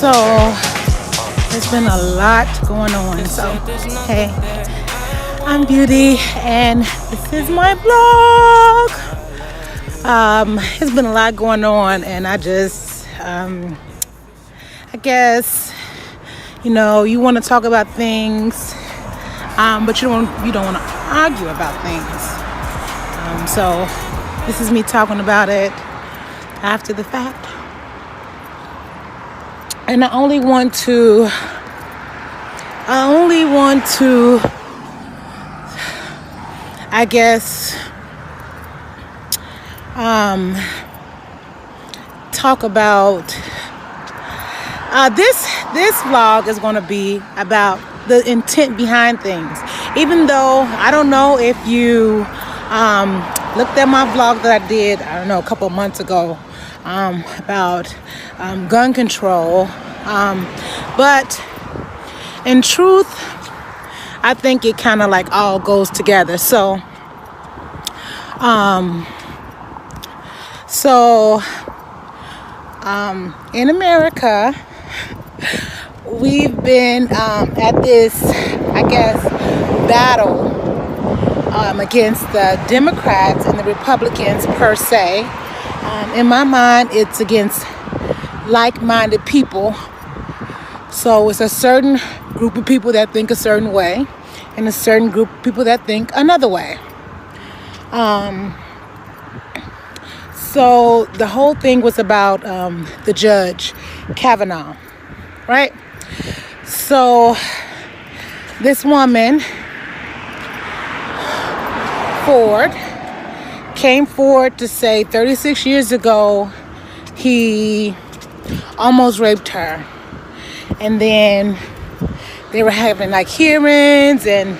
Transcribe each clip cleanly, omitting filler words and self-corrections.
So there's been a lot going on. So hey, I'm Beauty and this is my vlog. There's been a lot going on, and I just I guess, you know, you want to talk about things, but you don't want to argue about things. So this is me talking about it after the fact. And I only want to I guess talk about this vlog is going to be about the intent behind things. Even though I don't know if you looked at my vlog that I did, I don't know, a couple of months ago, about gun control, but in truth I think it kind of like all goes together. So in America we've been at this, I guess, battle against the Democrats and the Republicans per se. In my mind, it's against like-minded people. So it's a certain group of people that think a certain way and a certain group of people that think another way. So the whole thing was about the judge, Kavanagh, right? So this woman, Ford, came forward to say 36 years ago he almost raped her. And then they were having like hearings, and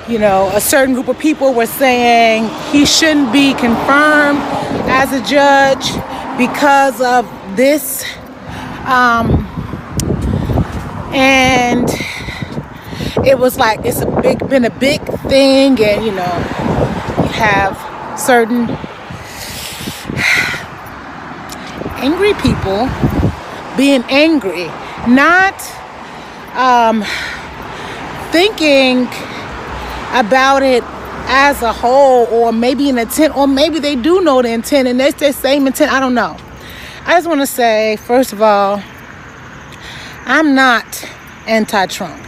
you know, a certain group of people were saying he shouldn't be confirmed as a judge because of this. And it was like it's been a big thing, and you know, you have certain angry people being angry, not thinking about it as a whole, or maybe an intent, or maybe they do know the intent and it's their same intent. I don't know. I just want to say, first of all, I'm not anti-Trump.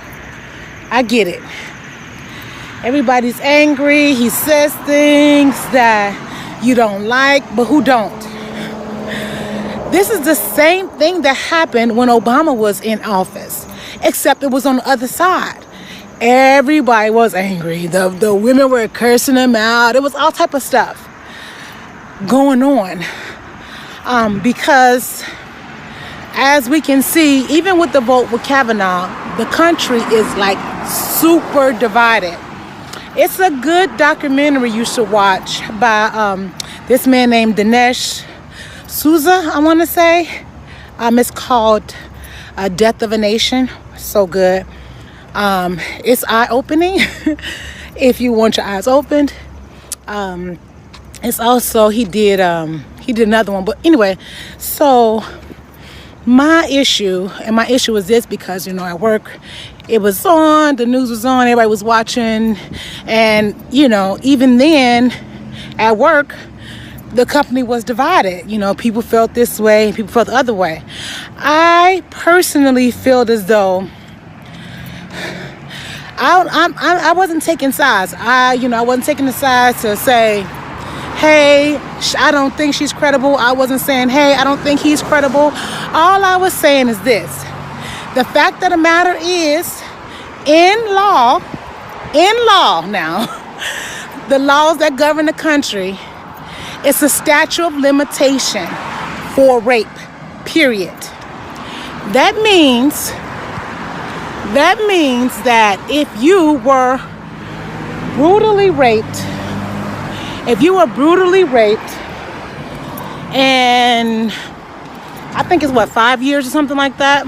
I get it. Everybody's angry. He says things that you don't like, but who don't? This is the same thing that happened when Obama was in office, except it was on the other side. Everybody was angry. The women were cursing him out. It was all type of stuff going on. Because as we can see, even with the vote with Kavanagh, the country is like super divided. It's a good documentary you should watch by this man named Dinesh Souza, I want to say. It's called Death of a Nation. So good. It's eye-opening if you want your eyes opened. It's also, he did another one, but anyway, so my issue is this, because you know, at work it was on, the news was on, everybody was watching, and you know, even then at work the company was divided. You know, people felt this way, people felt the other way. I personally feel as though I wasn't taking sides. I wasn't taking the sides to say, hey, I don't think she's credible. I wasn't saying, hey, I don't think he's credible. All I was saying is this. The fact of the matter is, in law now, the laws that govern the country, it's a statute of limitation for rape, period. That means that if you were brutally raped, and I think it's 5 years or something like that.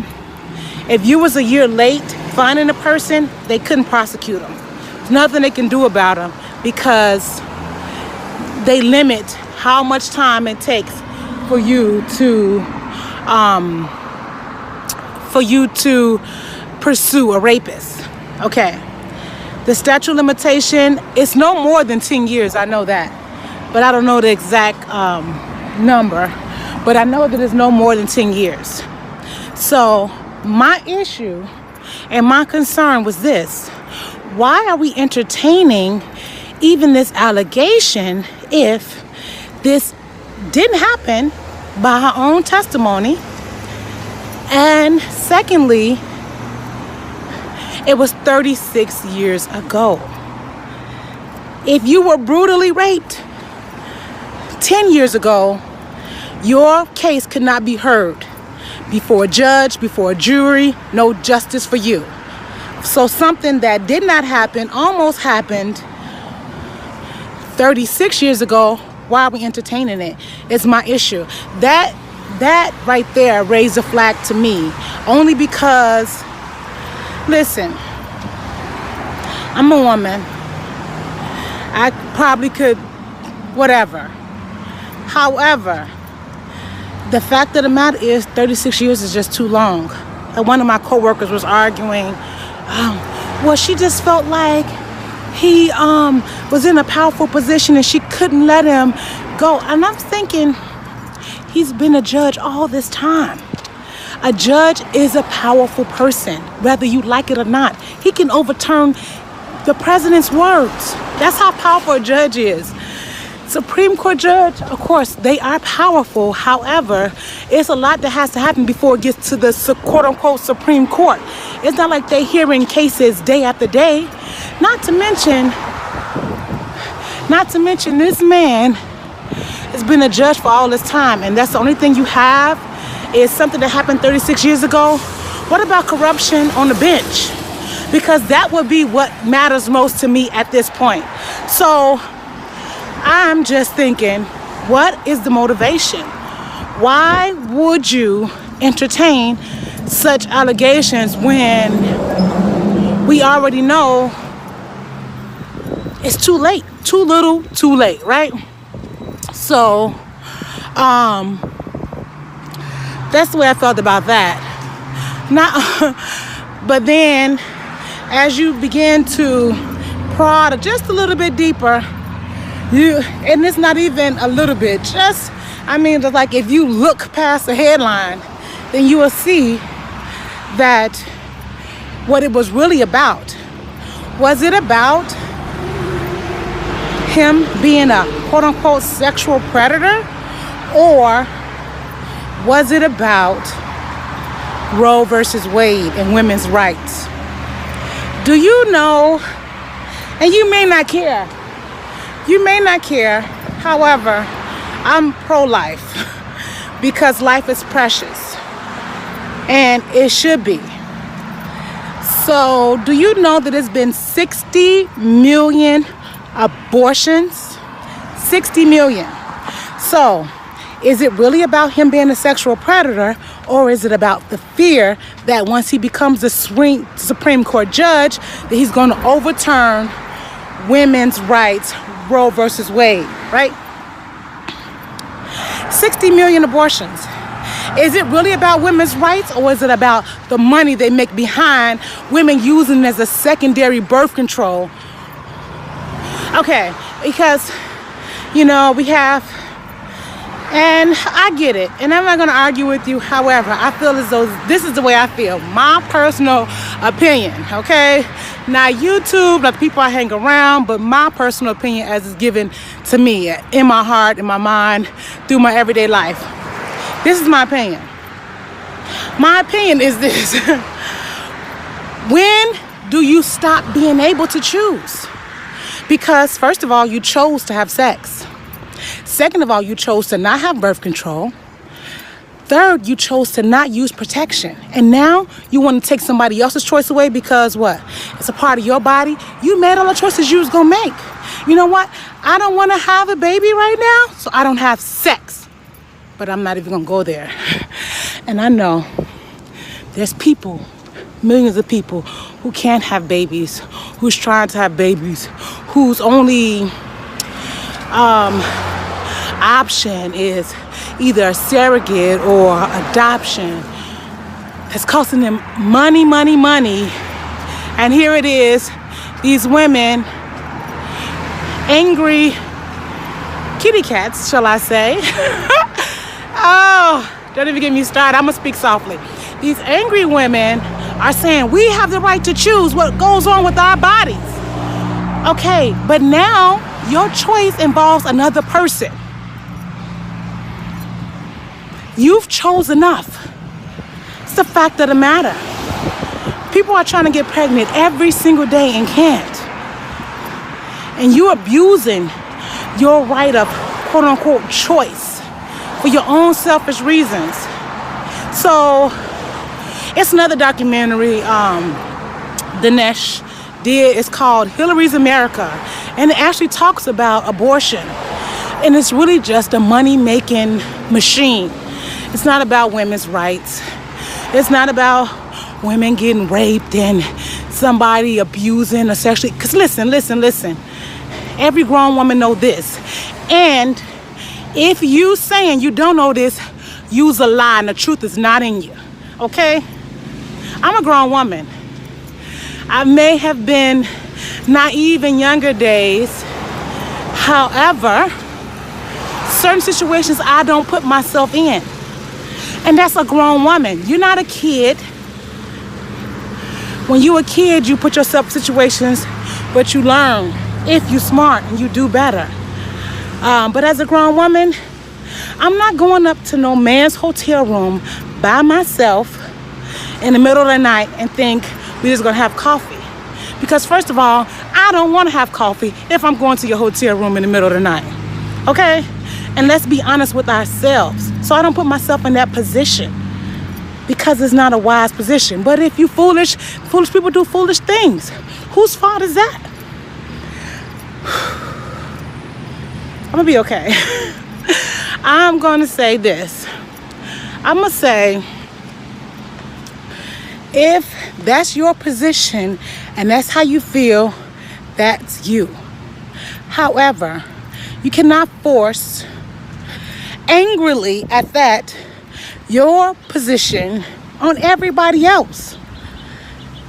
If you was a year late finding a person, they couldn't prosecute them. There's nothing they can do about them, because they limit how much time it takes for you to for you to pursue a rapist. Okay. The statute of limitation is no more than 10 years. I know that. But I don't know the exact number. But I know that it's no more than 10 years. So my issue and my concern was this. Why are we entertaining even this allegation if this didn't happen by her own testimony? And secondly, it was 36 years ago. If you were brutally raped 10 years ago, your case could not be heard before a judge, before a jury, no justice for you. So something that did not happen, almost happened 36 years ago, why are we entertaining it? It's my issue. That right there raised a flag to me, only because, listen, I'm a woman. I probably could, whatever. However, the fact of the matter is 36 years is just too long. And one of my coworkers was arguing, well, she just felt like he was in a powerful position and she couldn't let him go. And I'm thinking, he's been a judge all this time. A judge is a powerful person, whether you like it or not. He can overturn the president's words. That's how powerful a judge is. Supreme Court judge, of course, they are powerful. However, it's a lot that has to happen before it gets to the quote-unquote Supreme Court. It's not like they're hearing cases day after day. Not to mention this man has been a judge for all this time, and that's the only thing you have is something that happened 36 years ago. What about corruption on the bench? Because that would be what matters most to me at this point. So I'm just thinking, what is the motivation? Why would you entertain such allegations when we already know it's too late, too little, too late, right? So, that's the way I felt about that. But then, as you begin to prod just a little bit deeper, and it's not even a little bit, just, I mean, like if you look past the headline, then you will see that what it was really about. Was it about him being a quote-unquote sexual predator, or was it about Roe versus Wade and women's rights? Do you know, and you may not care, however, I'm pro-life because life is precious and it should be. So do you know that there's been 60 million abortions? 60 million. So is it really about him being a sexual predator, or is it about the fear that once he becomes the Supreme Court judge, that he's going to overturn women's rights, Roe versus Wade, right? 60 million abortions. Is it really about women's rights, or is it about the money they make behind women using it as a secondary birth control? Okay, because, you know, we have, and I get it, and I'm not going to argue with you. However, I feel as though this is the way I feel, my personal opinion, okay? Not YouTube, not the people I hang around, but my personal opinion as it's given to me in my heart, in my mind, through my everyday life. This is my opinion. My opinion is this. When do you stop being able to choose? Because first of all, you chose to have sex. Second of all, you chose to not have birth control. Third, you chose to not use protection. And now you want to take somebody else's choice away because what? It's a part of your body. You made all the choices you was going to make. You know what? I don't want to have a baby right now, so I don't have sex. But I'm not even going to go there. And I know there's people, millions of people who can't have babies, who's trying to have babies, whose only option is either a surrogate or adoption. It's costing them money, money, money. And here it is, these women, angry kitty cats, shall I say. Oh, don't even get me started. I'm gonna speak softly. These angry women are saying we have the right to choose what goes on with our bodies. Okay, but now your choice involves another person. You've chosen enough. It's the fact of the matter. People are trying to get pregnant every single day and can't. And you're abusing your right of quote unquote choice for your own selfish reasons. So it's another documentary Dinesh did. It's called Hilarys America. And it actually talks about abortion. And it's really just a money-making machine. It's not about women's rights. It's not about women getting raped and somebody abusing or sexually. Because listen. Every grown woman know this. And if you saying you don't know this, use a lie and the truth is not in you. Okay? I'm a grown woman. I may have been naive in younger days. However, certain situations I don't put myself in. And that's a grown woman. You're not a kid. When you're a kid, you put yourself in situations, but you learn if you're smart and you do better. But as a grown woman, I'm not going up to no man's hotel room by myself in the middle of the night and think we're just gonna have coffee. Because first of all, I don't want to have coffee if I'm going to your hotel room in the middle of the night. Okay? And let's be honest with ourselves. So I don't put myself in that position because it's not a wise position. But if you foolish people do foolish things. Whose fault is that? I'm gonna be okay. I'm gonna say this. I'm gonna say, if that's your position and that's how you feel, that's you. However, you cannot force, angrily at that, your position on everybody else.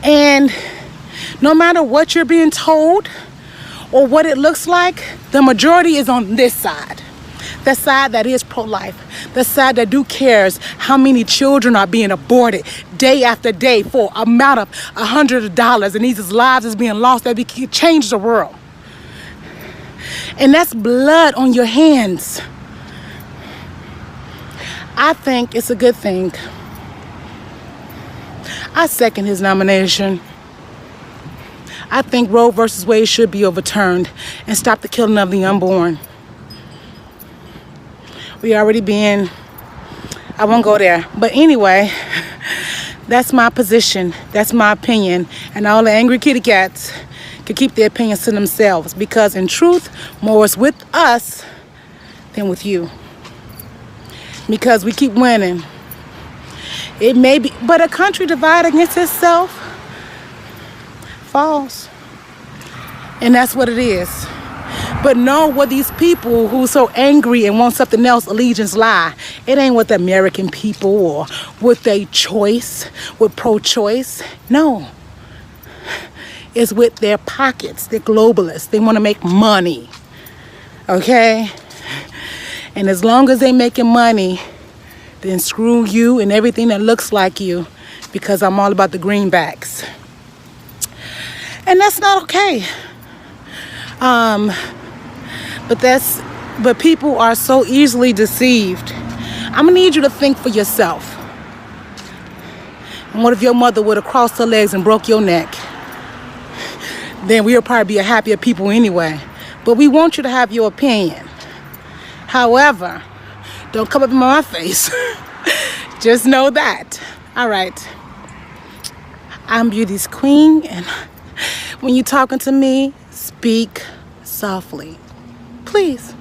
And no matter what you're being told or what it looks like, the majority is on this side. The side that is pro-life. The side that do cares how many children are being aborted day after day for amount of $100, and these lives is being lost that can change the world. And that's blood on your hands. I think it's a good thing. I second his nomination. I think Roe versus Wade should be overturned and stop the killing of the unborn. We already been, I won't go there. But anyway, that's my position. That's my opinion. And all the angry kitty cats can keep their opinions to themselves. Because in truth, more is with us than with you. Because we keep winning. It may be, but a country divided against itself falls. And that's what it is. But know what these people who are so angry and want something else, allegiance lie. It ain't with the American people or with their choice, with pro-choice. No. It's with their pockets. They're globalists. They want to make money. Okay? And as long as they making money, then screw you and everything that looks like you, because I'm all about the greenbacks. And that's not okay. But people are so easily deceived. I'm gonna need you to think for yourself. And what if your mother would have crossed her legs and broke your neck? Then we'll probably be a happier people anyway. But we want you to have your opinion. However, don't come up in my face. Just know that. All right. I'm Beauty's Queen, and when you're talking to me, speak softly. Please.